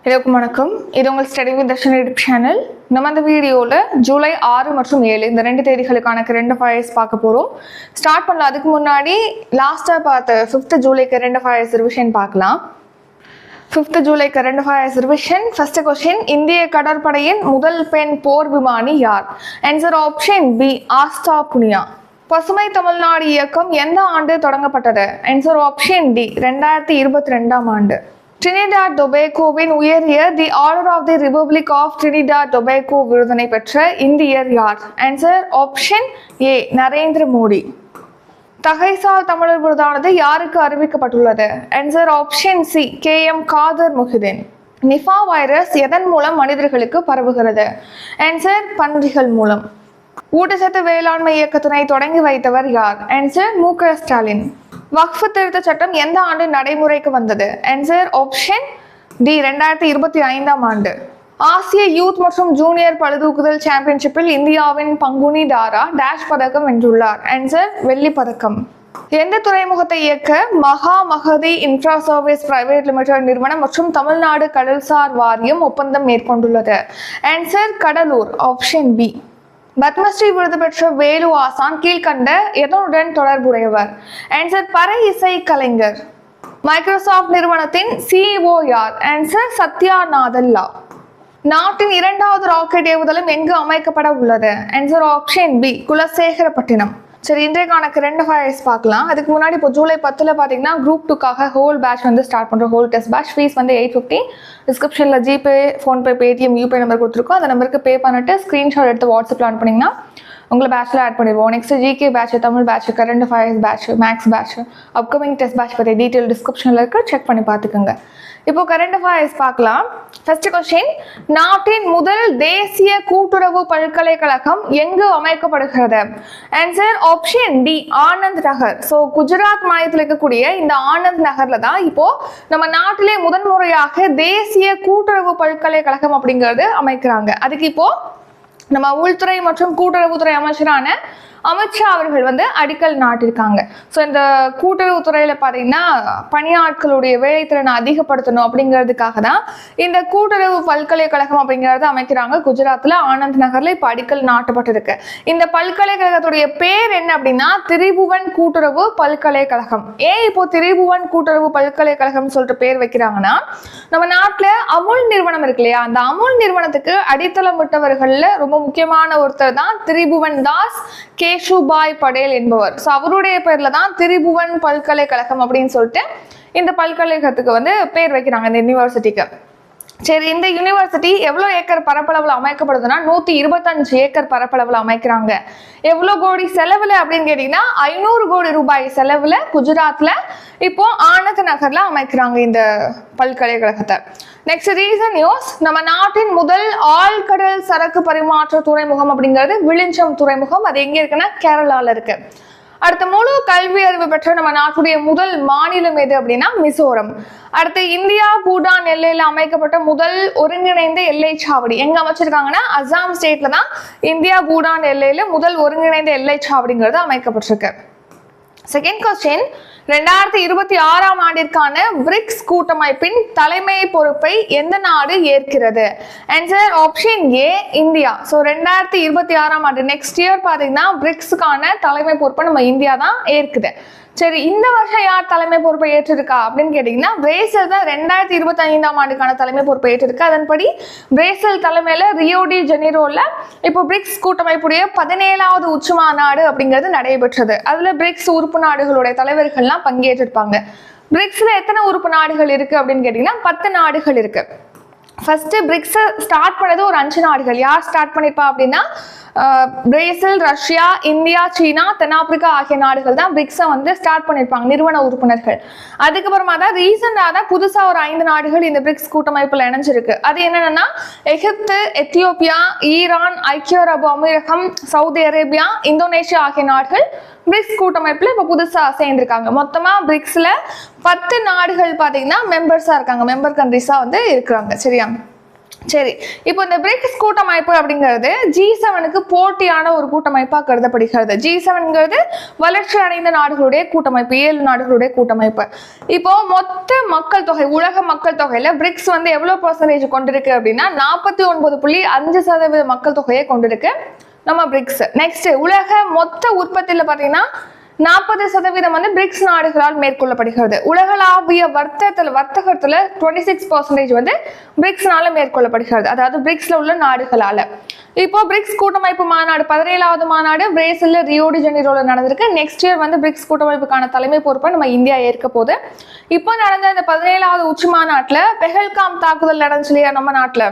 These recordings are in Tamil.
எல்லாருக்கும் வணக்கம். இது உங்கள் study with Darshan YouTube channel. நம்ம அந்த வீடியோவில் ஜூலை 6 மற்றும் 7 இந்த 2 தேதிகளுக்கான கரண்ட் அஃபேர்ஸ் பார்க்க போகிறோம். ஸ்டார்ட் பண்ணலாம். அதுக்கு முன்னாடி லாஸ்ட்டாக பார்த்த 5th July current affairs revision பார்க்கலாம். 5th July current affairs revision. First question, இந்திய கடற்படையின் முதல் பெண் போர் விமானி யார்? Answer option B, Aastha Punia. பசுமை தமிழ்நாடு இயக்கம் எந்த ஆண்டு தொடங்கப்பட்டது? ஆன்சர் ஆப்ஷன் டி, 2022ஆம் ஆண்டு. டிரினிடாட் டொபேகோவின் உயரிய the order of the republic of Trinidad Tobago விருதினை பெற்ற இந்தியர் யார்? Answer option A, Narendra Modi. தகைசால் தமிழர் விருதானது யாருக்கு அறிவிக்கப்பட்டுள்ளது? Answer option C, KM Kader Muhideen. Nipah virus எதன் மூலம் மனிதர்களுக்கு பரவுகிறது? ஆன்சர் பன்றிகள் மூலம். ஊட்டச்சத்து வேளாண்மை இயக்கத்தினை தொடங்கி வைத்தவர் யார்? Answer MK Stalin. வக்ஃப் திருத்த சட்டம் எந்த ஆண்டு நடைமுறைக்கு வந்தது? ஆன்சர் ஆப்ஷன் டி, 2025ஆம் ஆண்டு. ஆசிய யூத் மற்றும் ஜூனியர் பளுதூக்குதல் சாம்பியன்ஷிப்பில் இந்தியாவின் பங்குனி தாரா டேஷ் பதக்கம் வென்றுள்ளார்? ஆன்சர் வெள்ளி பதக்கம். எந்த துறைமுகத்தை இயக்க Maha Magathi infra service private limited நிறுவனம் மற்றும் தமிழ்நாடு கடல்சார் வாரியம் ஒப்பந்தம் மேற்கொண்டுள்ளது? Answer Cuddalore, option B. Padma Shri விருது பெற்ற வேலு ஆசான் கீழ்கண்ட எதனுடன் தொடர்புடையவர்? ஆன்சர் பறை இசை கலைஞர். மைக்ரோசாஃப்ட் நிறுவனத்தின் CEO யார்? ஆன்சர் சத்யா நாதல்லா. நாட்டின் 2வது ராக்கெட் ஏவுதளம் எங்கு அமைக்கப்பட உள்ளது? Answer option B, Kulasekarapattinam. சரி, இன்றைக்கான கரண்ட் அஃபேர்ஸ் பார்க்கலாம். அதுக்கு முன்னாடி இப்போ ஜூலை 10 பார்த்தீங்கன்னா குரூப் 2க்காக ஹோல் பேட்ச் வந்து ஸ்டார்ட் பண்ணுறோம். ஹோல் டெஸ்ட் பேட்ச் ஃபீஸ் வந்து 850. டிஸ்கிரிப்ஷனில் GPay, PhonePe, Paytm, YouPay number கொடுத்துருக்கோம். அந்த நம்பருக்கு பே பண்ணிட்டு ஸ்க்ரீன்ஷாட் எடுத்து வாட்ஸ்அப்பில் ஆன் பண்ணிங்கன்னா உங்களை பேட்சில் ஆட் பண்ணிடுவோம். Next GK batch, Tamil batch, current affairs batch, maths batch, upcoming test batch பற்றி டீட்டெயில் டிஸ்கிரிப்ஷனில் இருக்கு, செக் பண்ணி பார்த்துக்கோங்க. இப்போ கரண்ட் அஃபேர்ஸ் பார்க்கலாம். ஃபர்ஸ்ட் கொஸ்டின், நாட்டின் முதல் தேசிய கூட்டுறவு பல்கலைக்கழகம் எங்கு அமைக்கப்படுகிறது? Answer option D, Anand Nagar. So Gujarat மாநிலத்தில் இருக்கக்கூடிய இந்த ஆனந்த் நகர்ல தான் இப்போ நம்ம நாட்டிலே முதன்முறையாக தேசிய கூட்டுறவு பல்கலைக்கழகம் அப்படிங்கிறது அமைக்கிறாங்க. அதுக்கு இப்போ நம்ம உள்துறை மற்றும் கூட்டுறவுத்துறை அமைச்சரான அமித்ஷா அவர்கள் வந்து அடிக்கல் நாட்டிருக்காங்க. ஸோ இந்த கூட்டுறவுத்துறையில் பார்த்தீங்கன்னா பணியாட்களுடைய வேலைத்திறனை அதிகப்படுத்தணும் அப்படிங்கிறதுக்காக தான் இந்த கூட்டுறவு பல்கலைக்கழகம் அப்படிங்கிறத அமைக்கிறாங்க. குஜராத்தில் ஆனந்த் நகரில் இப்போ அடிக்கல் நாட்டப்பட்டிருக்கு. இந்த பல்கலைக்கழகத்துடைய பேர் என்ன அப்படின்னா திரிபுவன் கூட்டுறவு பல்கலைக்கழகம். ஏன் இப்போ திரிபுவன் கூட்டுறவு பல்கலைக்கழகம் சொல்லிட்டு பேர் வைக்கிறாங்கன்னா, நம்ம நாட்டில் அமுல் நிறுவனம் இருக்கு இல்லையா, அந்த அமுல் நிறுவனத்துக்கு அடித்தளம் விட்டவர்களில் ரொம்ப முக்கியமான ஒருத்தர் தான் திரிபுவன் தாஸ் கேஷுபாய் படேல் என்பவர். ஸோ அவருடைய பேர்ல தான் திரிபுவன் பல்கலைக்கழகம் அப்படின்னு சொல்லிட்டு இந்த பல்கலைக்கழகத்துக்கு வந்து பேர் வைக்கிறாங்க, இந்த யூனிவர்சிட்டிக்கு. சரி, இந்த யூனிவர்சிட்டி எவ்வளோ ஏக்கர் பரப்பளவில் அமைக்கப்படுதுன்னா 125 ஏக்கர் பரப்பளவில் அமைக்கிறாங்க. எவ்வளோ கோடி செலவில் அப்படின்னு கேட்டீங்கன்னா 500 கோடி ரூபாய் செலவில் குஜராத்ல இப்போ ஆனந்த் நகர்ல அமைக்கிறாங்க இந்த பல்கலைக்கழகத்தை. நெக்ஸ்ட் ரீசன் நியூஸ், நம்ம நாட்டின் முதல் ஆழ்கடல் சரக்கு பரிமாற்ற துறைமுகம் அப்படிங்கிறது விழிஞ்சம் துறைமுகம். அது எங்க இருக்குன்னா கேரளால இருக்கு. அடுத்த முழு கல்வி அறிவு பெற்ற நம்ம நாட்டுடைய முதல் மாநிலம் எது அப்படின்னா மிசோரம். அடுத்து இந்தியா பூட்டான் எல்லையில அமைக்கப்பட்ட முதல் ஒருங்கிணைந்த எல்லை சாவடி எங்க அமைச்சிருக்காங்கன்னா அசாம் ஸ்டேட்ல தான் இந்தியா பூட்டான் எல்லையில முதல் ஒருங்கிணைந்த எல்லை சாவடிங்கிறது அமைக்கப்பட்டிருக்கு. செகண்ட் கொஸ்டின், 2026ஆம் ஆண்டிற்கான பிரிக்ஸ் கூட்டமைப்பின் தலைமை பொறுப்பை எந்த நாடு ஏற்கிறது? Answer option A, India. So 2026ஆம் ஆண்டு நெக்ஸ்ட் இயர் பார்த்தீங்கன்னா பிரிக்ஸுக்கான தலைமை பொறுப்பை நம்ம இந்தியா தான் ஏற்குது. சரி, இந்த வருஷம் யார் தலைமை பொறுப்பை ஏற்றிருக்கா அப்படின்னு கேட்டீங்கன்னா பிரேசில் தான் 2025ஆம் ஆண்டுக்கான தலைமை பொறுப்பை ஏற்றிருக்கு. அதன்படி பிரேசில் தலைமையில ரியோ டி ஜெனிரோல இப்போ பிரிக்ஸ் கூட்டமைப்புடைய 17வது உச்சி மாநாடு அப்படிங்கிறது நடைபெற்றது. அதுல பிரிக்ஸ் உறுப்பு நாடுகளுடைய தலைவர்கள்லாம் பங்கேற்றிருப்பாங்க. பிரிக்ஸ்ல எத்தனை உறுப்பு நாடுகள் இருக்கு அப்படின்னு கேட்டீங்கன்னா 10 நாடுகள் இருக்கு. ஃபர்ஸ்ட் பிரிக்ஸ் ஸ்டார்ட் பண்ணது ஒரு 5 நாடுகள். யார் ஸ்டார்ட் பண்ணிருப்பா அப்படின்னா பிரேசில், ரஷ்யா, இந்தியா, சீனா, தென்னாப்பிரிக்கா ஆகிய நாடுகள் தான் பிரிக்ஸை வந்து ஸ்டார்ட் பண்ணியிருப்பாங்க, நிறுவன உறுப்பினர்கள். அதுக்கப்புறமா தான் ரீசெண்டாக தான் புதுசாக ஒரு 5 நாடுகள் இந்த பிரிக்ஸ் கூட்டமைப்பில் இணைஞ்சிருக்கு. அது என்னென்னா எகிப்து, எத்தியோப்பியா, ஈரான், ஐக்கிய அரபு அமீரகம், சவுதி அரேபியா, இந்தோனேஷியா ஆகிய நாடுகள் பிரிக்ஸ் கூட்டமைப்பில் இப்போ புதுசாக சேர்ந்திருக்காங்க. மொத்தமாக பிரிக்ஸில் 10 நாடுகள் பார்த்தீங்கன்னா மெம்பர்ஸாக இருக்காங்க, மெம்பர் கண்ட்ரிஸாக வந்து இருக்கிறாங்க. சரியா? சரி, இப்போ இந்த பிரிக்ஸ் கூட்டமைப்பு அப்படிங்கிறது G7க்கு போட்டியான ஒரு கூட்டமைப்பா கருதப்படுகிறது. G7ங்கிறது வளர்ச்சி அடைந்த நாடுகளுடைய கூட்டமைப்பு, 7 நாடுகளுடைய கூட்டமைப்பு. இப்போ மொத்த மக்கள் தொகை, உலக மக்கள் தொகையில பிரிக்ஸ் வந்து எவ்வளவு பெர்சன்டேஜ் கொண்டிருக்கு அப்படின்னா 49.5% மக்கள் தொகையை கொண்டிருக்கு நம்ம பிரிக்ஸ். நெக்ஸ்ட், உலக மொத்த உற்பத்தியில பாத்தீங்கன்னா 40% வந்து பிரிக்ஸ் நாடுகளால் மேற்கொள்ளப்படுகிறது. உலகளாவிய வர்த்தகத்துல 26% வந்து பிரிக்ஸ்னால மேற்கொள்ளப்படுகிறது, அதாவது பிரிக்ஸ்ல உள்ள நாடுகளால. இப்போ பிரிக்ஸ் கூட்டமைப்பு மாநாடு 17வது மாநாடு பிரேசில்ல ரியோ டி ஜெனீரோல நடந்திருக்கு. நெக்ஸ்ட் இயர் வந்து பிரிக்ஸ் கூட்டமைப்புக்கான தலைமை பொறுப்பை நம்ம இந்தியா ஏற்க போகுது. இப்போ நடந்த இந்த 17வது உச்சி மாநாட்டுல பெஹல்காம் தாக்குதல் நடந்துச்சு இல்லையா நம்ம நாட்டுல,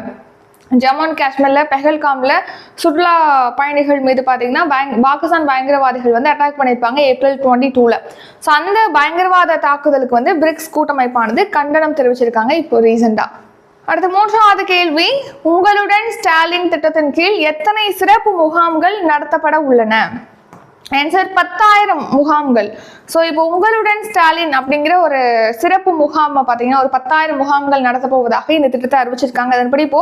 ஜம்மு அண்ட் காஷ்மீர்ல பெஹல்காம்ல சுற்றுலா பயணிகள் மீது பாத்தீங்கன்னா பாகிஸ்தான் பயங்கரவாதிகள் வந்து அட்டாக் பண்ணியிருப்பாங்க ஏப்ரல் 22ல. ஸோ அந்த பயங்கரவாத தாக்குதலுக்கு வந்து பிரிக்ஸ் கூட்டமைப்பானது கண்டனம் தெரிவிச்சிருக்காங்க இப்போ ரீசெண்டா. அடுத்த 3வது கேள்வி, உங்களுடன் ஸ்டாலின் திட்டத்தின் கீழ் எத்தனை சிறப்பு முகாம்கள் நடத்தப்பட உள்ளன? ஆன்சர் 10,000 முகாம்கள். ஸோ இப்போ உங்களுடன் ஸ்டாலின் அப்படிங்கிற ஒரு சிறப்பு முகாம் பார்த்தீங்கன்னா ஒரு 10,000 முகாம்கள் நடத்த போவதாக இந்த திட்டத்தை அறிவிச்சிருக்காங்க. அதன்படி இப்போ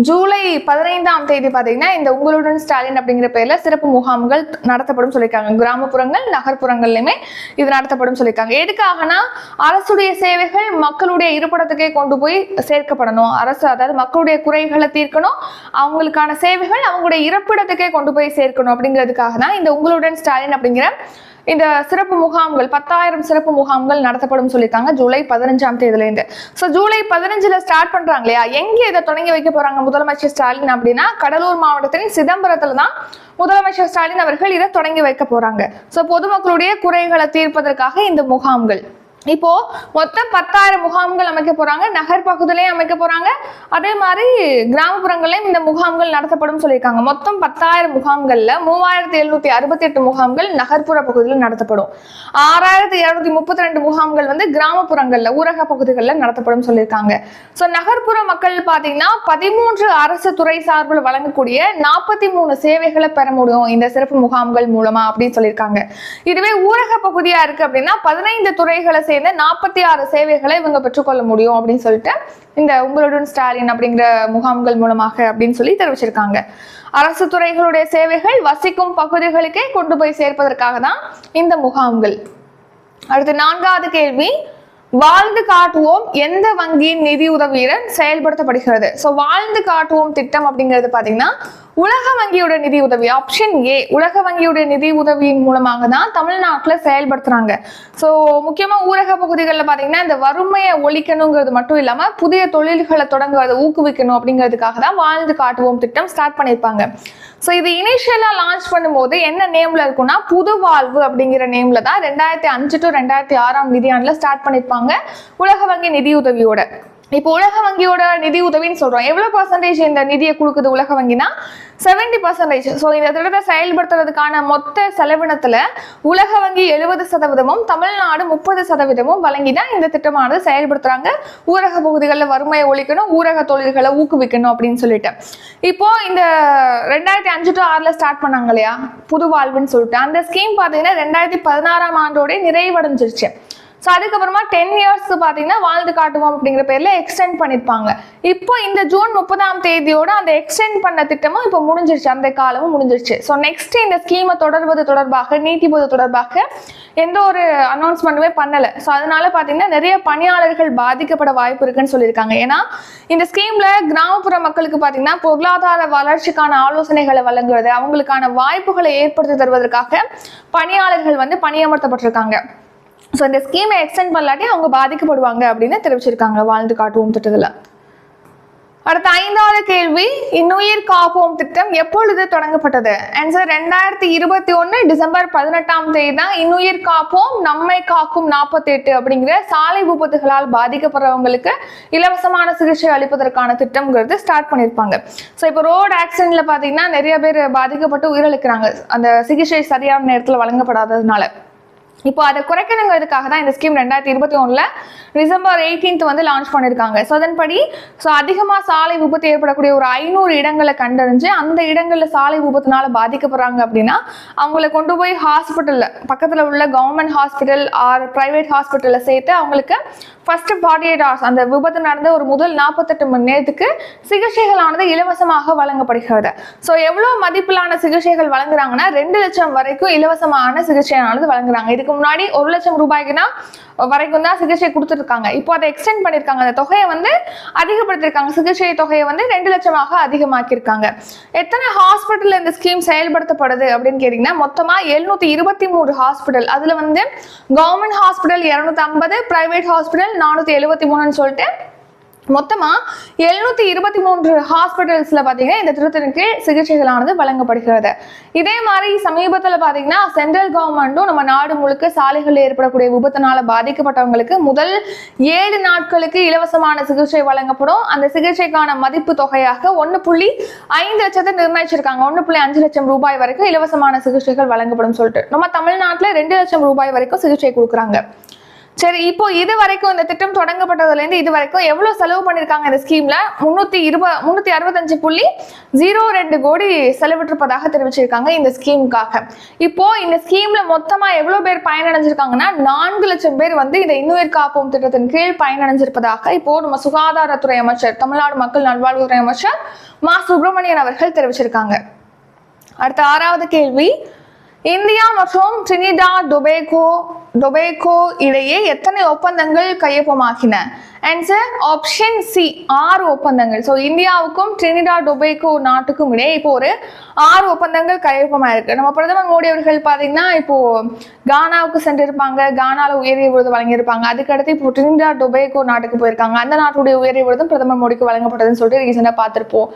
ஜூலை 15ஆம் தேதி பார்த்தீங்கன்னா இந்த உங்களுடன் ஸ்டாலின் அப்படிங்கிற பேர்ல சிறப்பு முகாம்கள் நடத்தப்படும் சொல்லியிருக்காங்க. கிராமப்புறங்கள் நகர்ப்புறங்கள்லையுமே இது நடத்தப்படும் சொல்லியிருக்காங்க. எதுக்காகனா அரசுடைய சேவைகள் மக்களுடைய இருப்பிடத்துக்கே கொண்டு போய் சேர்க்கப்படணும். அரசு அதாவது மக்களுடைய குறைகளை தீர்க்கணும், அவங்களுக்கான சேவைகள் அவங்களுடைய இருப்பிடத்துக்கே கொண்டு போய் சேர்க்கணும் அப்படிங்கிறதுக்காக தான் இந்த உங்களுடன் ஸ்டாலின் அப்படிங்கிற இந்த சிறப்பு முகாம்கள் 10,000 சிறப்பு முகாம்கள் நடத்தப்படும் சொல்லியிருக்காங்க ஜூலை 15ஆம் தேதியிலேருந்து. ஸோ ஜூலை 15ல ஸ்டார்ட் பண்றாங்க இல்லையா, எங்கே இதை தொடங்கி வைக்க போறாங்க முதலமைச்சர் ஸ்டாலின் அப்படின்னா கடலூர் மாவட்டத்தின் சிதம்பரத்துல தான் முதலமைச்சர் ஸ்டாலின் அவர்கள் இதை தொடங்கி வைக்க போறாங்க. ஸோ பொதுமக்களுடைய குறைகளை தீர்ப்பதற்காக இந்த முகாம்கள் இப்போ மொத்தம் 10,000 முகாம்கள் அமைக்க போறாங்க. நகர் பகுதியிலையும் அமைக்க போறாங்க, அதே மாதிரி கிராமப்புறங்களையும் இந்த முகாம்கள் நடத்தப்படும் சொல்லியிருக்காங்க. மொத்தம் 10,000 முகாம்கள்ல 3,768 முகாம்கள் நகர்ப்புற பகுதியில் நடத்தப்படும். 6,232 முகாம்கள் வந்து கிராமப்புறங்கள்ல ஊரக பகுதிகளில் நடத்தப்படும் சொல்லியிருக்காங்க. ஸோ நகர்ப்புற மக்கள் பார்த்தீங்கன்னா 13 அரசு துறை சார்பில் வழங்கக்கூடிய 43 சேவைகளை பெற முடியும் இந்த சிறப்பு முகாம்கள் மூலமா அப்படின்னு சொல்லியிருக்காங்க. இதுவே ஊரக பகுதியா இருக்கு அப்படின்னா 15 துறைகளை சேர்ந்த 46 சேவைகளை இவங்க பெற்றுக்கொள்ள முடியும் அப்படின்னு சொல்லிட்டு இந்த உங்களுடன் ஸ்டாலின் அப்படிங்கிற முகாம்கள் மூலமாக அப்படின்னு சொல்லி தெரிவிச்சிருக்காங்க. அரசு துறைகளுடைய சேவைகள் வசிக்கும் பகுதிகளுக்கே கொண்டு போய் சேர்ப்பதற்காக தான் இந்த முகாம்கள். அடுத்து 4வது கேள்வி, வாழ்ந்து காட்டுவோம் எந்த வங்கியின் நிதி உதவியுடன் செயல்படுத்தப்படுகிறது? ஸோ வாழ்ந்து காட்டுவோம் திட்டம் அப்படிங்கிறது பார்த்தீங்கன்னா உலக வங்கியோட நிதி உதவி, ஆப்ஷன் ஏ, உலக வங்கியோட நிதி உதவியின் மூலமாக தான் தமிழ்நாட்டில் செயல்படுத்துறாங்க. ஸோ முக்கியமாக ஊரக பகுதிகளில் பார்த்தீங்கன்னா இந்த வறுமையை ஒழிக்கணுங்கிறது மட்டும் இல்லாமல் புதிய தொழில்களை தொடங்குவதை ஊக்குவிக்கணும் அப்படிங்கிறதுக்காக தான் வாழ்ந்து காட்டுவோம் திட்டம் ஸ்டார்ட் பண்ணியிருப்பாங்க. ஸோ இது இனிஷியலா லான்ச் பண்ணும்போது என்ன நேம்ல இருக்கும்னா புது வாழ்வு அப்படிங்கிற நேம்ல தான் 2005 to 2006ஆம் நிதியாண்டுல ஸ்டார்ட் பண்ணிருப்பாங்க உலக வங்கி நிதி உதவியோட. இப்போ உலக வங்கியோட நிதி உதவின்னு சொல்றோம், எவ்வளவு பர்சன்டேஜ் இந்த நிதியை கொடுக்குது உலக வங்கினா 70%. ஸோ இந்த திட்டத்தை செயல்படுத்துறதுக்கான மொத்த செலவினத்துல உலக வங்கி 70%, தமிழ்நாடு 30% வழங்கி தான் இந்த திட்டமானது செயல்படுத்துறாங்க. ஊரக பகுதிகளில் வறுமையை ஒழிக்கணும், ஊரக தொழில்களை ஊக்குவிக்கணும் அப்படின்னு சொல்லிட்டு. இப்போ இந்த 2005 to 6ல ஸ்டார்ட் பண்ணாங்க இல்லையா புது வாழ்வுன்னு சொல்லிட்டு, அந்த ஸ்கீம் பார்த்தீங்கன்னா 2016ஆம் ஆண்டோட நிறைவடைஞ்சிருச்சு. ஸோ அதுக்கப்புறமா 10 இயர்ஸ்க்கு பார்த்தீங்கன்னா வாழ்ந்து காட்டுவோம் அப்படிங்கிற பேர்ல எக்ஸ்டெண்ட் பண்ணியிருப்பாங்க. இப்போ இந்த ஜூன் 30ஆம் தேதியோட அந்த எக்ஸ்டெண்ட் பண்ண திட்டமும் இப்போ முடிஞ்சிருச்சு, அந்த காலமும் முடிஞ்சிருச்சு. ஸோ நெக்ஸ்ட் இந்த ஸ்கீமை தொடர்வது தொடர்பாக நீட்டிப்பது தொடர்பாக எந்த ஒரு அனௌன்ஸ்மெண்ட்டுமே பண்ணலை. ஸோ அதனால பார்த்தீங்கன்னா நிறைய பணியாளர்கள் பாதிக்கப்பட வாய்ப்பு இருக்குன்னு சொல்லியிருக்காங்க. ஏன்னா இந்த ஸ்கீம்ல கிராமப்புற மக்களுக்கு பார்த்தீங்கன்னா பொருளாதார வளர்ச்சிக்கான ஆலோசனைகளை வழங்குறது, அவங்களுக்கான வாய்ப்புகளை ஏற்படுத்தி தருவதற்காக பணியாளர்கள் வந்து பணியமர்த்தப்பட்டிருக்காங்க. ஸோ இந்த ஸ்கீமை எக்ஸ்டெண்ட் பண்ணலாட்டி அவங்க பாதிக்கப்படுவாங்க அப்படின்னு தெரிவிச்சிருக்காங்க வாழ்ந்து காட்டுவோம் திட்டத்தில். அடுத்த 5வது கேள்வி, இன்னுயிர் காப்போம் திட்டம் எப்பொழுது தொடங்கப்பட்டது? ஆன்சர் 2021 டிசம்பர் 18ஆம் தேதி தான் இன்னுயிர் காப்போம் நம்மை காக்கும் 48 அப்படிங்கிற சாலை விபத்துகளால் பாதிக்கப்படுறவங்களுக்கு இலவசமான சிகிச்சை அளிப்பதற்கான திட்டம்ங்கிறது ஸ்டார்ட் பண்ணியிருப்பாங்க. ஸோ இப்போ ரோடு ஆக்சிடென்ட்ல பார்த்தீங்கன்னா நிறைய பேர் பாதிக்கப்பட்டு உயிரிழக்கிறாங்க அந்த சிகிச்சை சரியான நேரத்தில் வழங்கப்படாததுனால. இப்போ அதை குறைக்கணுங்கிறதுக்காக தான் இந்த ஸ்கீம் 2021 டிசம்பர் 18 வந்து லான்ச் பண்ணியிருக்காங்க. ஸோ அதன்படி அதிகமாக சாலை விபத்து ஏற்படக்கூடிய ஒரு 500 இடங்களை கண்டறிஞ்சு அந்த இடங்களில் சாலை விபத்துனால பாதிக்கப்படுறாங்க அப்படின்னா அவங்களை கொண்டு போய் ஹாஸ்பிட்டலில் பக்கத்தில் உள்ள கவர்மெண்ட் ஹாஸ்பிட்டல் ஆர் ப்ரைவேட் ஹாஸ்பிட்டலில் சேர்த்து அவங்களுக்கு ஃபர்ஸ்ட் 48 hours அந்த விபத்து நடந்த ஒரு முதல் 48 மணி நேரத்துக்கு சிகிச்சைகளானது இலவசமாக வழங்கப்படுகிறது. ஸோ எவ்வளோ மதிப்பிலான சிகிச்சைகள் வழங்குறாங்கன்னா 2 லட்சம் வரைக்கும் இலவசமான சிகிச்சையானது வழங்குறாங்க. இதுக்கு முன்னாடி 1 லட்சம் ரூபாய்க்குனா வரைக்கும் தான் சிகிச்சை கொடுத்துருக்காங்க. இப்போ அதை எக்ஸ்டெண்ட் பண்ணியிருக்காங்க. அந்த தொகையை வந்து அதிகப்படுத்திருக்காங்க. சிகிச்சை தொகையை வந்து 2 லட்சமாக அதிகமாக்கியிருக்காங்க. எத்தனை ஹாஸ்பிட்டல் இந்த ஸ்கீம் செயல்படுத்தப்படுது அப்படின்னு கேட்டீங்கன்னா மொத்தமாக 723 ஹாஸ்பிட்டல். அதுல வந்து கவர்மெண்ட் ஹாஸ்பிட்டல் 250, பிரைவேட் ஹாஸ்பிட்டல் 473 சொல்லிட்டு மொத்தமா 723 ஹாஸ்பிட்டல்ஸ்ல பாத்தீங்கன்னா இந்த திட்டத்தின் கீழ் சிகிச்சைகளானது வழங்கப்படுகிறது. இதே மாதிரி சமீபத்தில் பாத்தீங்கன்னா சென்ட்ரல் கவர்மெண்ட்டும் நம்ம நாடு முழுக்க சாலைகளில் ஏற்படக்கூடிய விபத்தினால பாதிக்கப்பட்டவங்களுக்கு முதல் 7 நாட்களுக்கு இலவசமான சிகிச்சை வழங்கப்படும். அந்த சிகிச்சைக்கான மதிப்பு தொகையாக 1.5 லட்சத்தை நிர்ணயிச்சிருக்காங்க. 1.5 லட்சம் ரூபாய் வரைக்கும் இலவசமான சிகிச்சைகள் வழங்கப்படும் சொல்லிட்டு நம்ம தமிழ்நாட்டில் 2 லட்சம் ரூபாய் வரைக்கும் சிகிச்சை கொடுக்குறாங்க. சரி, இப்போ இது வரைக்கும் இந்த திட்டம் தொடங்கப்பட்டதுல இருந்து இது வரைக்கும் எவ்வளவு செலவு பண்ணிருக்காங்க இந்த ஸ்கீம்ல 365.02 கோடி செலவிட்டிருப்பதாக தெரிவிச்சிருக்காங்க இந்த ஸ்கீமுக்காக. இப்போ இந்த ஸ்கீம்ல மொத்தமா எவ்வளவு பேர் பயனடைஞ்சிருக்காங்கன்னா 4 லட்சம் பேர் வந்து இந்த இன்னுயிர் காப்போம் திட்டத்தின் கீழ் பயனடைஞ்சிருப்பதாக இப்போ நம்ம சுகாதாரத்துறை அமைச்சர் தமிழ்நாடு மக்கள் நல்வாழ்வுத்துறை அமைச்சர் மா சுப்பிரமணியன் அவர்கள் தெரிவிச்சிருக்காங்க. அடுத்த 6வது கேள்வி, இந்தியா மற்றும் டிரினிடாட் டொபேகோ இடையே எத்தனை ஒப்பந்தங்கள் கையொப்பமாகின? ஆன்சர் ஆப்ஷன் சி 6 ஒப்பந்தங்கள். ஸோ இந்தியாவுக்கும் டிரினிடாட் டொபேகோ நாட்டுக்கும் இடையே இப்போ ஒரு 6 ஒப்பந்தங்கள் கையொப்பமாயிருக்கு. நம்ம பிரதமர் மோடி அவர்கள் பார்த்தீங்கன்னா இப்போ கானாவுக்கு சென்றிருப்பாங்க. கானால உயரிய விருது வழங்கியிருப்பாங்க. அதுக்கடுத்து இப்போ டிரினிடாட் டொபேகோ நாட்டுக்கு போயிருக்காங்க. அந்த நாட்டுடைய உயரிய விருதும் பிரதமர் மோடிக்கு வழங்கப்பட்டதுன்னு சொல்லிட்டு ரீசெண்டாக பார்த்திருப்போம்.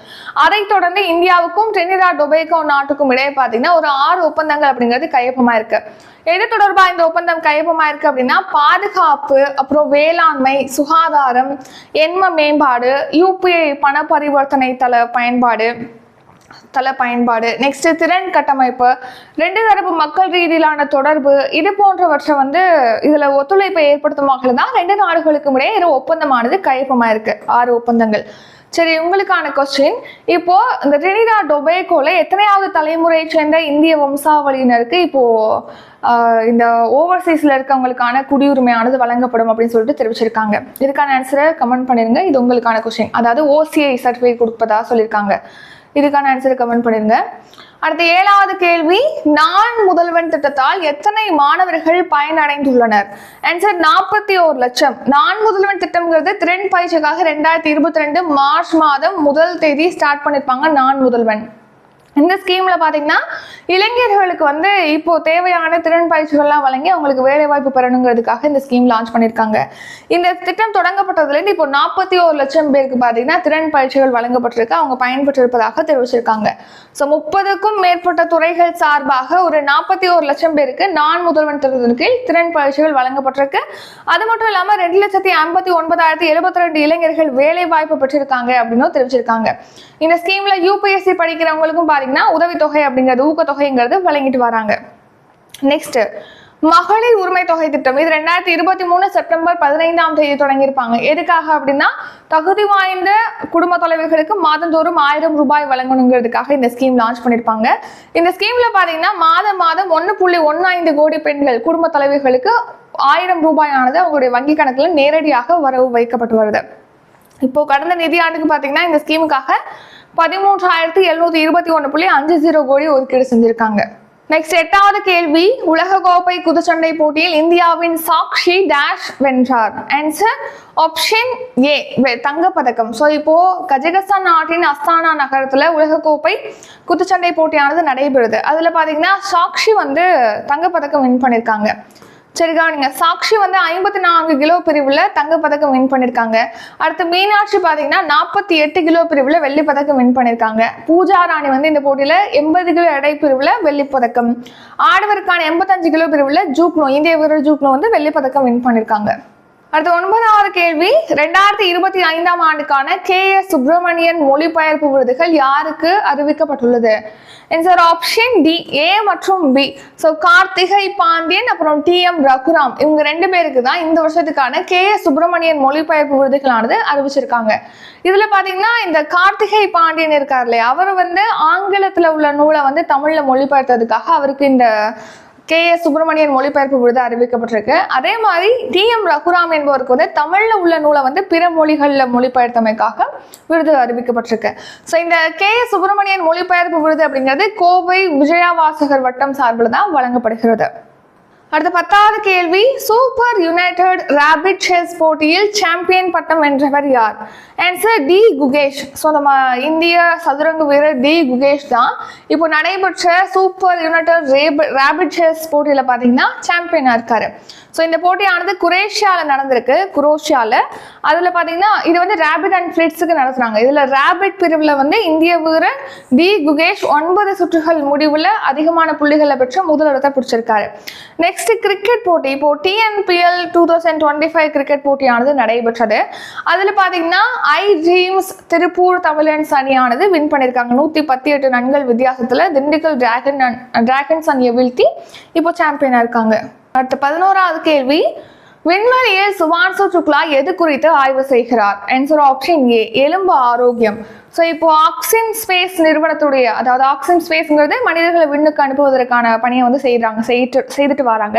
அதைத் தொடர்ந்து இந்தியாவுக்கும் டிரினிடாட் டொபேகோ நாட்டுக்கும் இடையே பார்த்தீங்கன்னா ஒரு 6 ஒப்பந்தங்கள் அப்படிங்கிறது கையொப்பமாயிருக்கு. எது தொடர்பா இந்த ஒப்பந்தம் கையொப்பமாயிருக்கு அப்படின்னா பாதுகாப்பு, அப்புறம் வேளாண்மை, சுகாதாரம், எண்ம மேம்பாடு, யூபிஐ பண பரிவர்த்தனை தள பயன்பாடு, நெக்ஸ்ட் திறன் கட்டமைப்பு, 2 தரப்பு மக்கள் ரீதியிலான தொடர்பு, இது போன்றவற்றை வந்து இதுல ஒத்துழைப்பை ஏற்படுத்தும் வகையில் தான் 2 நாடுகளுக்கும் இடையே ஒரு ஒப்பந்தமானது கையொப்பமாயிருக்கு. 6 ஒப்பந்தங்கள். சரி, உங்களுக்கான கொஸ்டின், இப்போ இந்த டிரினிடாட் டொபேகோல எத்தனையாவது தலைமுறையை சேர்ந்த இந்திய வம்சாவளியினருக்கு இப்போ இந்த ஓவர்சீஸ்ல இருக்கவங்களுக்கான குடியுரிமையானது வழங்கப்படும் அப்படின்னு சொல்லிட்டு தெரிவிச்சிருக்காங்க. இதுக்கான ஆன்சரை கமெண்ட் பண்ணிருங்க. இது உங்களுக்கான கொஸ்டின். அதாவது OCI சர்டிஃபிகேட் கொடுப்பதா சொல்லியிருக்காங்க. இதுக்கான ஆன்சரை கமெண்ட் பண்ணிருங்க. அடுத்த 7வது கேள்வி, நான் முதல்வன் திட்டத்தால் எத்தனை மாணவர்கள் பயனடைந்துள்ளனர்? ஆன்சர் 41 லட்சம். நான் முதல்வன் திட்டம்ங்கிறது திறன் பயிற்சிக்காக 2022 மார்ச் மாதம் 1 தேதி ஸ்டார்ட் பண்ணிருப்பாங்க. நான் முதல்வன் இந்த ஸ்கீம்ல பாத்தீங்கன்னா இளைஞர்களுக்கு வந்து இப்போ தேவையான திறன் பயிற்சிகள்லாம் வழங்கி அவங்களுக்கு வேலை வாய்ப்பு பெறணுங்கிறதுக்காக இந்த ஸ்கீம் லான்ச் பண்ணியிருக்காங்க. இந்த திட்டம் தொடங்கப்பட்டதுல இருந்து இப்போ 41 லட்சம் பேருக்கு பாத்தீங்கன்னா திறன் பயிற்சிகள் வழங்கப்பட்டிருக்கு. அவங்க பயன்பெற்றிருப்பதாக தெரிவிச்சிருக்காங்க. ஸோ 30க்கும் மேற்பட்ட துறைகள் சார்பாக ஒரு 41 லட்சம் பேருக்கு நான் முதல்வன் திட்டத்தின் கீழ் திறன் பயிற்சிகள் வழங்கப்பட்டிருக்கு. அது மட்டும் இல்லாம 2,59,072 இளைஞர்கள் வேலை வாய்ப்பு பெற்றிருக்காங்க அப்படின்னு தெரிவிச்சிருக்காங்க. இந்த ஸ்கீம்ல UPSC படிக்கிறவங்களுக்கும் பாத்தீங்கன்னா உதவித்தொகை அப்படிங்கிறது ஊக்கத்தொகைங்கிறது வழங்கிட்டு வராங்க. நெக்ஸ்ட், மகளிர் உரிமை தொகை திட்டம். இது 2023 செப்டம்பர் 15ஆம் தேதி தொடங்கியிருப்பாங்க. எதுக்காக அப்படின்னா தகுதி வாய்ந்த குடும்ப தலைவர்களுக்கு மாதந்தோறும் 1000 ரூபாய் வழங்கணுங்கிறதுக்காக இந்த ஸ்கீம் லான்ச் பண்ணியிருப்பாங்க. இந்த ஸ்கீம்ல பாத்தீங்கன்னா மாதம் 1.15 கோடி பெண்கள் குடும்ப தலைவர்களுக்கு 1000 ரூபாயானது அவங்களுடைய வங்கி கணக்குல நேரடியாக வரவு வைக்கப்பட்டு வருது. இப்போ கடந்த நிதியாண்டுக்கு பாத்தீங்கன்னா இந்த ஸ்கீமுக்காக 13,721.50 கோடி ஒதுக்கீடு செஞ்சிருக்காங்க. நெக்ஸ்ட் 8வது கேள்வி, உலகக்கோப்பை குத்துச்சண்டை போட்டியில் இந்தியாவின் சாக்ஷி டேஷ் வென்றார்? ஆன்சர் ஆப்ஷன் ஏ தங்கப்பதக்கம். ஸோ இப்போ கஜகஸ்தான் நாட்டின் அஸ்தானா நகரத்துல உலகக்கோப்பை குத்துச்சண்டை போட்டியானது நடைபெறுது. அதுல பாத்தீங்கன்னா சாக்ஷி வந்து தங்கப்பதக்கம் வின் பண்ணிருக்காங்க. சரிக்கா, நீங்க சாக்ஷி வந்து 54 கிலோ பிரிவுல தங்கப்பதக்கம் வின் பண்ணிருக்காங்க. அடுத்து மீனாட்சி பாத்தீங்கன்னா 48 கிலோ பிரிவுல வெள்ளி பதக்கம் வின் பண்ணிருக்காங்க. பூஜா ராணி வந்து இந்த போட்டியில 80 கிலோ எடை பிரிவுல வெள்ளி பதக்கம், ஆடவருக்கான 85 கிலோ பிரிவுல ஜூக்னோ இந்திய வீரர் ஜூக்னோ வந்து வெள்ளி பதக்கம் வின் பண்ணிருக்காங்க. அடுத்த 9வது கேள்வி, 2025ஆம் ஆண்டுக்கான KS சுப்பிரமணியன் மொழிபெயர்ப்பு விருதுகள் யாருக்கு அறிவிக்கப்பட்டுள்ளது? ஆன்சர் ஆப்ஷன் டி, ஏ மற்றும் பி. ஸோ கார்த்திகை பாண்டியன் அப்புறம் TM ரகுராம் இவங்க 2 பேருக்கு தான் இந்த வருஷத்துக்கான KS சுப்பிரமணியன் மொழிபெயர்ப்பு விருதுகளானது அறிவிச்சிருக்காங்க. இதுல பாத்தீங்கன்னா இந்த கார்த்திகை பாண்டியன் இருக்கார் இல்லையா, அவர் வந்து ஆங்கிலத்துல உள்ள நூலை வந்து தமிழ்ல மொழிபெயர்த்ததுக்காக அவருக்கு இந்த KS சுப்பிரமணியன் மொழிபெயர்ப்பு விருது அறிவிக்கப்பட்டிருக்கு. அதே மாதிரி TM ரகுராம் என்பவருக்கு வந்து தமிழ்ல உள்ள நூலை வந்து பிற மொழிகள்ல மொழிபெயர்த்தமைக்காக விருது அறிவிக்கப்பட்டிருக்கு. ஸோ இந்த KS சுப்பிரமணியன் மொழிபெயர்ப்பு விருது அப்படிங்கிறது கோவை விஜயவாசகர் வட்டம் சார்பில் தான் வழங்கப்படுகிறது. அடுத்த 10வது கேள்வி, சூப்பர் யுனைடெட் ராபிட் செஸ் போட்டியில் சாம்பியன் பட்டம் வென்றவர் யார்? Answer D, Gukesh. ஸோ நம்ம இந்திய சதுரங்க வீரர் டி குகேஷ் தான் இப்போ நடைபெற்ற சூப்பர் யுனைடெட் ராபிட் செஸ் போட்டியில் பார்த்தீங்கன்னா சாம்பியனாக இருக்காரு. ஸோ இந்த போட்டியானது குரோஷியாவில் நடந்திருக்கு. அதில் பார்த்தீங்கன்னா இது வந்து ரேபிட் அண்ட் ஃபிளிட்ஸுக்கு நடத்துகிறாங்க. இதில் ரேபிட் பிரிவில் வந்து இந்திய வீரர் டி குகேஷ் 9 சுற்றுகள் முடிவில் அதிகமான புள்ளிகளை பெற்று முதலிடத்தை பிடிச்சிருக்காரு. நெக்ஸ்ட் கிரிக்கெட் போட்டி, இப்போ TNPL 2025 கிரிக்கெட் போட்டியானது நடைபெற்றது. அதில் பார்த்தீங்கன்னா ஐ ட்ரீம்ஸ் திருப்பூர் தமிழன்ஸ் அணியானது வின் பண்ணியிருக்காங்க. 118 ரன்கள் வித்தியாசத்தில் திண்டுக்கல் டிராகன்ஸ் அணியை வீழ்த்தி இப்போ சாம்பியனாக இருக்காங்க. அடுத்த 11வது கேள்வி, விண்வெளியில் சுபான்சு சுக்லா எது குறித்து ஆய்வு செய்கிறார்? ஆன்சர் ஆப்ஷன் ஏ, எலும்பு ஆரோக்கியம். ஸோ இப்போ ஆக்சிம் ஸ்பேஸ் நிறுவனத்துடைய, அதாவது ஆக்சிம் ஸ்பேஸ்ங்கிறது மனிதர்களை விண்ணுக்கு அனுப்புவதற்கான பணியை வந்து செய்துட்டு வராங்க.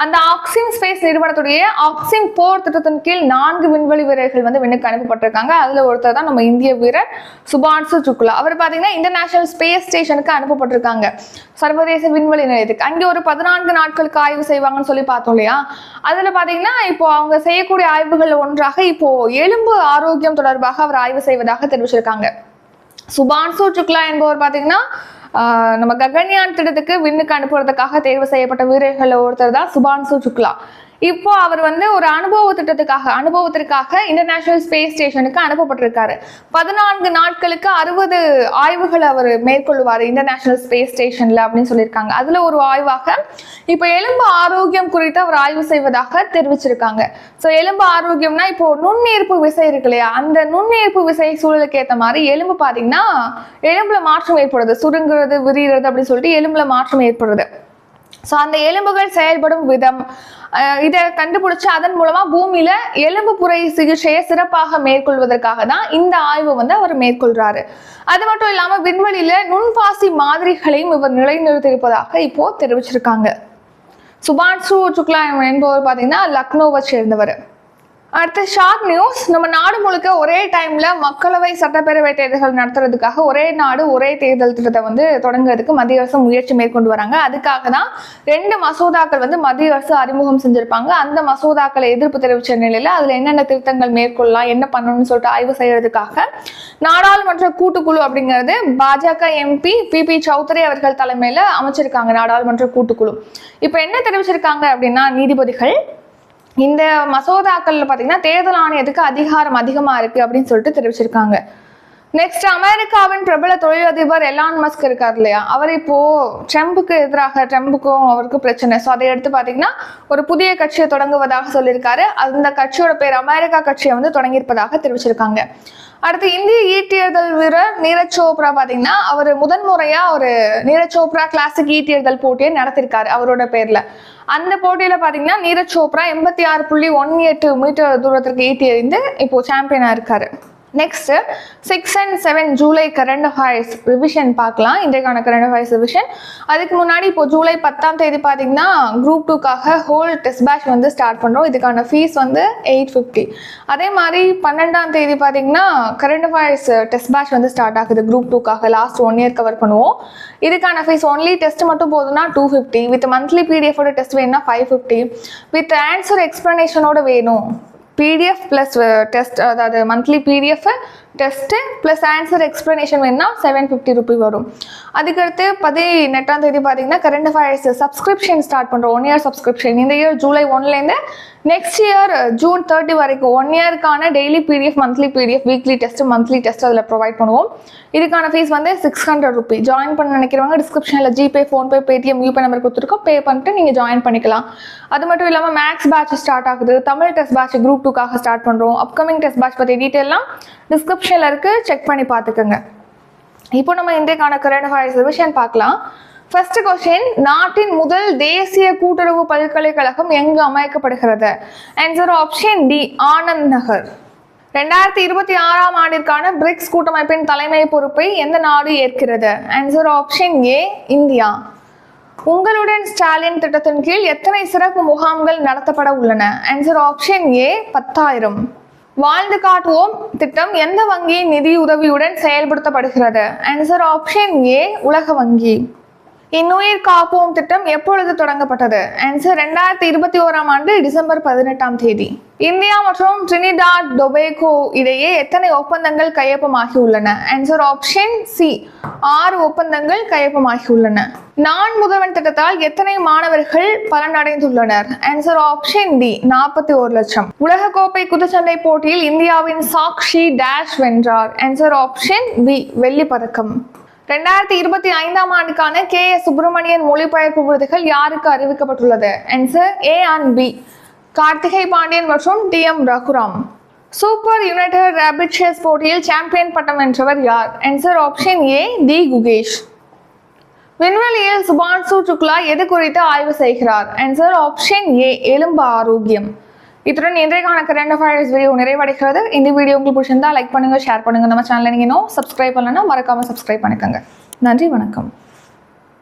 அந்த ஆக்சிம் ஸ்பேஸ் நிறுவனத்துடைய ஆக்சிம் போர் திட்டத்தின் கீழ் 4 விண்வெளி வீரர்கள் வந்து விண்ணுக்கு அனுப்பப்பட்டிருக்காங்க. அதில் ஒருத்தர் தான் நம்ம இந்திய வீரர் சுபான்சு சுக்லா. அவர் பார்த்தீங்கன்னா இன்டர்நேஷனல் ஸ்பேஸ் ஸ்டேஷனுக்கு அனுப்பப்பட்டிருக்காங்க, சர்வதேச விண்வெளி நிலையத்துக்கு. அங்கே ஒரு 14 நாட்களுக்கு ஆய்வு செய்வாங்கன்னு சொல்லி பார்த்தோம் இல்லையா. அதில் பார்த்தீங்கன்னா இப்போ அவங்க செய்யக்கூடிய ஆய்வுகள் ஒன்றாக இப்போ எலும்பு ஆரோக்கியம் தொடர்பாக அவர் ஆய்வு செய்வதாக தெரிவிச்சிருக்காங்க. சுபான்சு சுக்லா என்பவர் பார்த்தீங்கன்னா நம்ம ககன்யான் திட்டத்துக்கு விண்ணுக்கு அனுப்புறதுக்காக தேர்வு செய்யப்பட்ட வீரர்கள் ஒருத்தர் தான் சுபான்சு சுக்லா. இப்போ அவர் வந்து ஒரு அனுபவத்திற்காக இன்டர்நேஷனல் ஸ்பேஸ் ஸ்டேஷனுக்கு அனுப்பப்பட்டிருக்காரு. 14 நாட்களுக்கு 60 ஆய்வுகள் அவர் மேற்கொள்வார் இன்டர்நேஷனல் ஸ்பேஸ் ஸ்டேஷன்ல அப்படின்னு சொல்லியிருக்காங்க. அதுல ஒரு ஆய்வாக இப்போ எலும்பு ஆரோக்கியம் குறித்து அவர் ஆய்வு செய்வதாக தெரிவிச்சிருக்காங்க. ஸோ எலும்பு ஆரோக்கியம்னா இப்போ நுண்ணீர்ப்பு விசை இருக்கு இல்லையா, அந்த நுண்ணீர்ப்பு விசை சூழலுக்கு ஏற்ற மாதிரி எலும்பு பார்த்தீங்கன்னா எலும்புல மாற்றம் ஏற்படுது, சுருங்குறது விரிகிறது அப்படின்னு சொல்லிட்டு எலும்புல மாற்றம் ஏற்படுது. ஸோ அந்த எலும்புகள் செயல்படும் விதம் இதை கண்டுபிடிச்சு அதன் மூலமா பூமியில எலும்பு புரை சிகிச்சையை சிறப்பாக மேற்கொள்வதற்காக தான் இந்த ஆய்வு வந்து அவர் மேற்கொள்றாரு. அது மட்டும் இல்லாம விண்வெளியில நுண்பாசி மாதிரிகளையும் இவர் நிலைநிறுத்தியிருப்பதாக இப்போ தெரிவிச்சிருக்காங்க. சுபான்சு சுக்லா என்பவர் பார்த்தீங்கன்னா லக்னோவை சேர்ந்தவர். அடுத்து ஷார்ட் நியூஸ், நம்ம நாடு முழுக்க ஒரே டைம்ல மக்களவை சட்டப்பேரவை தேர்தல்கள் நடத்துறதுக்காக ஒரே நாடு ஒரே தேர்தல் திட்டத்தை வந்து தொடங்குறதுக்கு மத்திய அரசு முயற்சி மேற்கொண்டு வராங்க. அதுக்காக தான் 2 மசோதாக்கள் வந்து மத்திய அரசு அறிமுகம் செஞ்சிருப்பாங்க. அந்த மசோதாக்களை எதிர்ப்பு தெரிவிச்ச நிலையில அதுல என்னென்ன திருத்தங்கள் மேற்கொள்ளலாம், என்ன பண்ணணும்னு சொல்லிட்டு ஆய்வு செய்யறதுக்காக நாடாளுமன்ற கூட்டுக்குழு அப்படிங்கிறது பாஜக MP PP சௌத்ரி அவர்கள் தலைமையில அமைச்சிருக்காங்க நாடாளுமன்ற கூட்டுக்குழு. இப்ப என்ன தெரிவிச்சிருக்காங்க அப்படின்னா, நீதிபதிகள் இந்த மசோதாக்கள்ல பாத்தீங்கன்னா தேர்தல் ஆணையத்துக்கு அதிகாரம் அதிகமா இருக்கு அப்படின்னு சொல்லிட்டு தெரிவிச்சிருக்காங்க. நெக்ஸ்ட், அமெரிக்காவின் பிரபல தொழிலதிபர் எலான் மஸ்க் இருக்கார் இல்லையா, அவர் இப்போ ட்ரம்புக்கு எதிராக, ட்ரம்புக்கும் அவருக்கு பிரச்சனை. ஸோ அதை எடுத்து பார்த்தீங்கன்னா ஒரு புதிய கட்சியை தொடங்குவதாக சொல்லியிருக்காரு. அந்த கட்சியோட பேர் அமெரிக்கா கட்சியை வந்து தொடங்கியிருப்பதாக தெரிவிச்சிருக்காங்க. அடுத்து, இந்திய ஈட்டியெறிதல் வீரர் நீரஜ் சோப்ரா பார்த்தீங்கன்னா அவர் முதன்முறையா ஒரு நீரஜ் சோப்ரா கிளாசிக் ஈட்டியெறிதல் போட்டியை நடத்திருக்காரு அவரோட பேர்ல. அந்த போட்டியில பாத்தீங்கன்னா நீரஜ் சோப்ரா 86.18 மீட்டர் தூரத்திற்கு ஈட்டி எறிந்து இப்போ சாம்பியனா இருக்காரு. Next 6 and 7 July current affairs revision பார்க்கலாம். இன்றைக்கான கரண்ட் அஃபேர்ஸ் ரிவிஷன். அதுக்கு முன்னாடி இப்போ ஜூலை 10ஆம் தேதி பார்த்தீங்கன்னா குரூப் 2க்காக ஹோல் டெஸ்ட் பேட்ச் வந்து ஸ்டார்ட் பண்ணுறோம். இதுக்கான ஃபீஸ் வந்து 850. அதே மாதிரி 12ஆம் தேதி பார்த்தீங்கன்னா கரண்ட் அஃபேர்ஸ் டெஸ்ட் பேட்ச் வந்து ஸ்டார்ட் ஆகுது குரூப் 2க்காக. லாஸ்ட் 1 இயர் கவர் பண்ணுவோம். இதுக்கான ஃபீஸ் ஒன்லி டெஸ்ட் மட்டும் போதுன்னா 250, வித் மந்த்லி PDF டெஸ்ட் வேணும்னா 550, வித் ஆன்சர் எக்ஸ்பிளனேஷனோட வேணும் PDF ப்ளஸ் டெஸ்ட், அதாவது monthly PDF test plus answer explanation வேணுன்னா 750 ரூபி வரும். அதுக்கடுத்து 18ஆம் தேதி பார்த்தீங்கன்னா கரண்ட் அஃபேர்ஸ் சப்ஸ்கிரிப்ஷன் ஸ்டார்ட் பண்ணுறோம். 1 இயர் சப்ஸ்கிரிப்ஷன். இந்த இயர் ஜூலை 1லேருந்து நெக்ஸ்ட் இயர் ஜூன் 30 வரைக்கும் 1 இயருக்கான daily PDF, monthly PDF, weekly test, monthly test அதில் ப்ரொவைட் பண்ணுவோம். இதுக்கான ஃபீஸ் வந்து 600 ரூபி. ஜாயின் பண்ண நினைக்கிறவங்க டிஸ்கிரிப்ஷனில் GPay, PhonePe, Paytm, YouPay number கொடுத்துருக்கோம். பே பண்ணிட்டு நீங்கள் ஜாயின் பண்ணிக்கலாம். அது மட்டும் இல்லாமல் மேக்ஸ் பேட்ச் ஸ்டார்ட் ஆகுது. தமிழ் டெஸ்ட் பேட்ச் குரூப் 2க்காக ஸ்டார்ட் பண்ணுறோம். அப்கமிங் டெஸ்ட் பேட்ச் பற்றி டீட்டெயிலாம் டிஸ்கிரிப்ஷனில் இருக்குது, செக் பண்ணி பார்த்துக்கோங்க. இப்போ நம்ம இன்றைக்கான கரண்ட் அஃபேர்ஸ் ரிவிஷன் பார்க்கலாம். ஃபர்ஸ்ட் கொஸ்டின், நாட்டின் முதல் தேசிய கூட்டுறவு பல்கலைக்கழகம் எங்கு அமைக்கப்படுகிறது? ஆன்சர் ஆப்ஷன் டி, ஆனந்த் நகர். 2026ஆம் ஆண்டிற்கான பிரிக்ஸ் கூட்டமைப்பின் தலைமை பொறுப்பை எந்த நாடு ஏற்கிறது? Answer option A, India. உங்களுடன் ஸ்டாலின் திட்டத்தின் கீழ் எத்தனை சிறப்பு முகாம்கள் நடத்தப்பட உள்ளன? ஆன்சர் ஆப்ஷன் ஏ, 10,000. வாழ்ந்து காட்டுவோம் திட்டம் எந்த வங்கியின் நிதி உதவியுடன் செயல்படுத்தப்படுகிறது? ஆன்சர் ஆப்ஷன் ஏ, உலக வங்கி. இன்னுயிர் காப்போம் திட்டம் எப்பொழுது தொடங்கப்பட்டது? ஆன்சர் 2021ஆம் ஆண்டு டிசம்பர் 18ஆம் தேதி. இந்தியா மற்றும் ட்ரினிடாட் டொபேகோ இடையே எத்தனை ஒப்பந்தங்கள் கையொப்பமாகி உள்ளன? ஆன்சர் ஆப்ஷன் சி, 6 ஒப்பந்தங்கள் கையொப்பமாகி உள்ளன. நான் முதல்வன் திட்டத்தால் எத்தனை மாணவர்கள் பலனடைந்துள்ளனர்? ஆன்சர் ஆப்ஷன் டி, 41 லட்சம். உலகக்கோப்பை குத்துச்சண்டை போட்டியில் இந்தியாவின் சாக்ஷி டேஷ் வென்றார்? ஆன்சர் ஆப்ஷன் பி, வெள்ளி பதக்கம். 2025ஆம் ஆண்டுக்கான KS சுப்பிரமணியன் மொழிபெயர்ப்பு விருதுகள் யாருக்கு அறிவிக்கப்பட்டுள்ளது? Answer A and B, Karthigai Pandian மற்றும் TM Raghuram. Super united rapid chess போட்டியில் சாம்பியன் பட்டம் வென்றவர் யார்? Answer option A, D Gukesh. விண்வெளியில் சுபான்சு சுக்லா எது குறித்து ஆய்வு செய்கிறார்? ஆன்சர் ஆப்ஷன் ஏ, எலும்பு ஆரோக்கியம். இத்துடன் இன்றைக்கான கரண்ட் அஃபேர்ஸ் வீடியோ நிறைவடைகிறது. இந்த வீடியோ உங்களுக்கு பிடிச்சிருந்தா லைக் பண்ணுங்க, ஷேர் பண்ணுங்க. நம்ம சேனலை நீங்க இன்னும் சப்ஸ்கிரைப் பண்ணலன்னா மறக்காம சப்ஸ்கிரைப் பண்ணிக்கோங்க. நன்றி, வணக்கம்.